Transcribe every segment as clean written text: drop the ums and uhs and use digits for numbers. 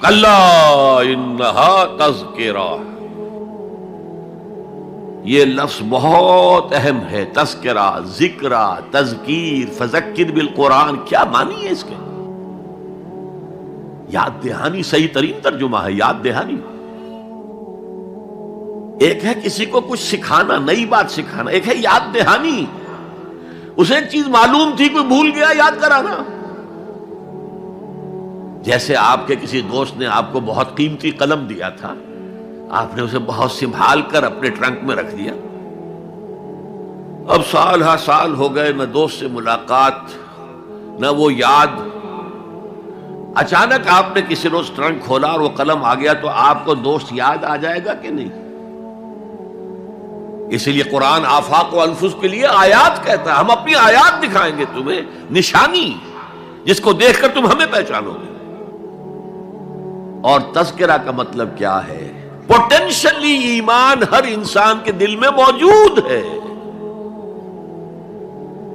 کلا انہا تذکرہ، یہ لفظ بہت اہم ہے. تذکرہ، ذکرہ، تذکیر، فذکر بالقرآن، کیا معنی ہے اس کے؟ یاد دہانی صحیح ترین ترجمہ ہے، یاد دہانی. ایک ہے کسی کو کچھ سکھانا، نئی بات سکھانا، ایک ہے یاد دہانی. اسے ایک چیز معلوم تھی، کوئی بھول گیا، یاد کرانا. جیسے آپ کے کسی دوست نے آپ کو بہت قیمتی قلم دیا تھا، آپ نے اسے بہت سنبھال کر اپنے ٹرنک میں رکھ دیا. اب سال ہا سال ہو گئے، نہ دوست سے ملاقات، نہ وہ یاد. اچانک آپ نے کسی روز ٹرنک کھولا اور وہ قلم آ گیا، تو آپ کو دوست یاد آ جائے گا کہ نہیں؟ اسی لیے قرآن آفاق و انفس کے لیے آیات کہتا ہے. ہم اپنی آیات دکھائیں گے تمہیں، نشانی جس کو دیکھ کر تم ہمیں پہچانو گے. اور تذکرہ کا مطلب کیا ہے؟ پوٹینشلی ایمان ہر انسان کے دل میں موجود ہے.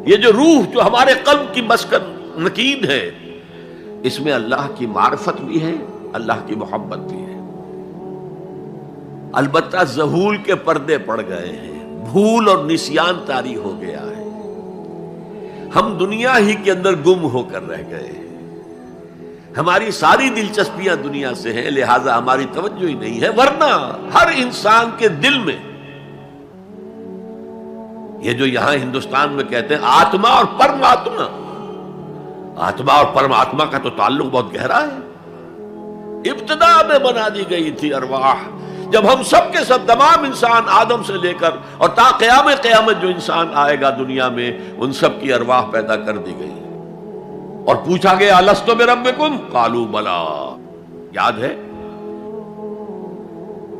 یہ جو روح جو ہمارے قلب کی مسکن نکید ہے، اس میں اللہ کی معرفت بھی ہے، اللہ کی محبت بھی ہے. البتہ ذہول کے پردے پڑ گئے ہیں، بھول اور نسیان طاری ہو گیا ہے. ہم دنیا ہی کے اندر گم ہو کر رہ گئے ہیں. ہماری ساری دلچسپیاں دنیا سے ہیں، لہذا ہماری توجہ ہی نہیں ہے. ورنہ ہر انسان کے دل میں یہ جو یہاں ہندوستان میں کہتے ہیں آتما اور پرماتما، آتما اور پرماتما کا تو تعلق بہت گہرا ہے. ابتدا میں بنا دی گئی تھی ارواح، جب ہم سب کے سب تمام انسان آدم سے لے کر اور تا قیامت جو انسان آئے گا دنیا میں، ان سب کی ارواح پیدا کر دی گئی. اور پوچھا گیا الست بربکم قالوا بلا، یاد ہے؟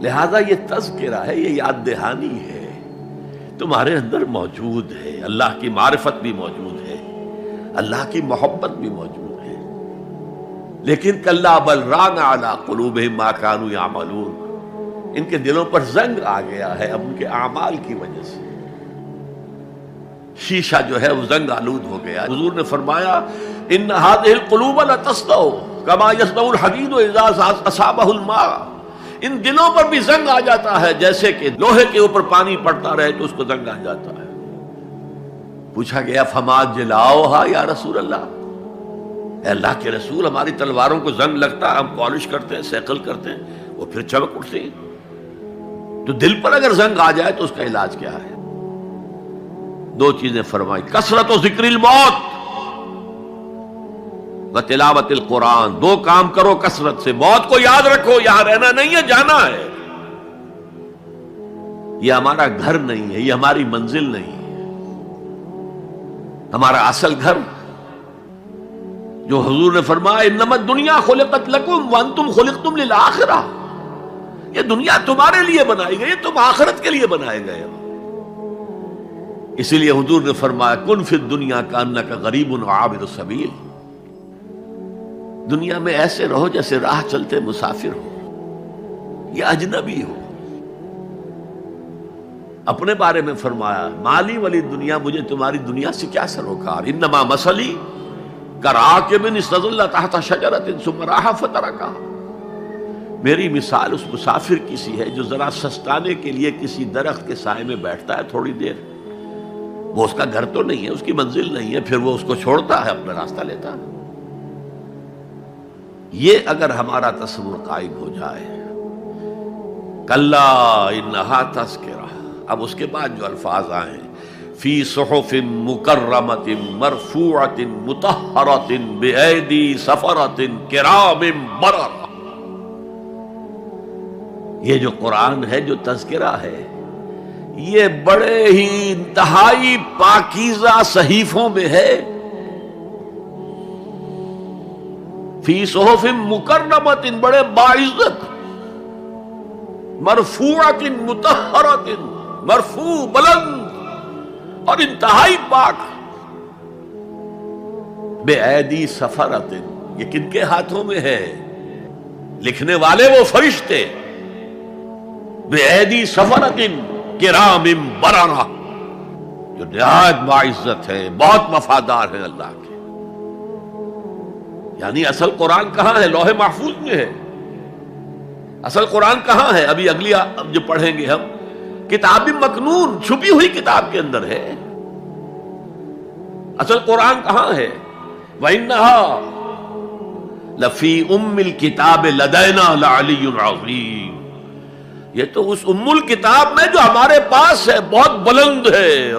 لہذا یہ تذکرہ ہے، یہ یاد دہانی ہے، تمہارے اندر موجود ہے. اللہ کی معرفت بھی موجود ہے، اللہ کی محبت بھی موجود ہے. لیکن کلا بل ران علی قلوبہم ما کانوا یعملون، ان کے دلوں پر زنگ آ گیا ہے اب ان کے اعمال کی وجہ سے. شیشہ جو ہے وہ زنگ آلود ہو گیا. حضور نے فرمایا ان هذه القلوب لتصدع كما يصدع الحديد اذا اصابه الماء، ان دلوں پر بھی زنگ آ جاتا ہے جیسے کہ لوہے کے اوپر پانی پڑتا رہے تو اس کو زنگ آ جاتا ہے. پوچھا گیا فما جلاؤها یا رسول اللہ، اے اللہ کے رسول ہماری تلواروں کو زنگ لگتا ہے، ہم پالش کرتے ہیں، سیکل کرتے ہیں، وہ پھر چمک اٹھتے ہیں. تو دل پر اگر زنگ آ جائے تو اس کا علاج کیا ہے؟ دو چیزیں فرمائی، کثرت و ذکر الموت و تلاوت القرآن. دو کام کرو کثرت سے، موت کو یاد رکھو، یہاں رہنا نہیں ہے، جانا ہے. یہ ہمارا گھر نہیں ہے، یہ ہماری منزل نہیں ہے. ہمارا اصل گھر جو حضور نے فرمایا انما الدنیا خلقت لکم وانتم خلقتم للآخرہ، یہ دنیا تمہارے لیے بنائی گئی، تم آخرت کے لیے بنائے گئے ہو. اسی لیے حضور نے فرمایا کن فی الدنیا کانک غریب عابر السبیل، دنیا میں ایسے رہو جیسے راہ چلتے مسافر ہو یا اجنبی ہو. اپنے بارے میں فرمایا مالی ولی دنیا، مجھے تمہاری دنیا سے کیا سروکار، انما مثلی کراکب استظل تحت شجرۃ ثم راح فترکھا، میری مثال اس مسافر کی سی ہے جو ذرا سستانے کے لیے کسی درخت کے سائے میں بیٹھتا ہے تھوڑی دیر. وہ اس کا گھر تو نہیں ہے، اس کی منزل نہیں ہے، پھر وہ اس کو چھوڑتا ہے، اپنا راستہ لیتا ہے. یہ اگر ہمارا تصور قائم ہو جائے، کلا انہا تذکرہ. اب اس کے بعد جو الفاظ آئے فی صحف مکرمۃ مرفوعۃ مطہرۃ بایدی سفرۃ کرام بررہ، یہ جو قرآن ہے، جو تذکرہ ہے، یہ بڑے ہی انتہائی پاکیزہ صحیفوں میں ہے. فی صحف مکرمۃ، بڑے باعزت، مرفوعۃ مطہرۃ، مرفوع بلند اور انتہائی پاک. بے ایدی سفرۃ، یہ کن کے ہاتھوں میں ہے؟ لکھنے والے وہ فرشتے. بے ایدی سفرۃ کرام بررہ، جو نہایت باعزت ہے، بہت وفادار ہیں اللہ کے. یعنی اصل قرآن کہاں ہے؟ لوح محفوظ میں ہے. اصل قرآن کہاں ہے؟ ابھی اگلی جو پڑھیں گے ہم، کتاب مکنون، چھپی ہوئی کتاب کے اندر ہے۔ اصل قرآن کہاں ہے؟ وَإِنَّهَا لَفِي أُمِّ الْكِتَابِ لَدَيْنَا لَعَلِيٌّ عَظِيمٌ، یہ تو اس ام الکتاب میں جو ہمارے پاس ہے، بہت بلند ہے۔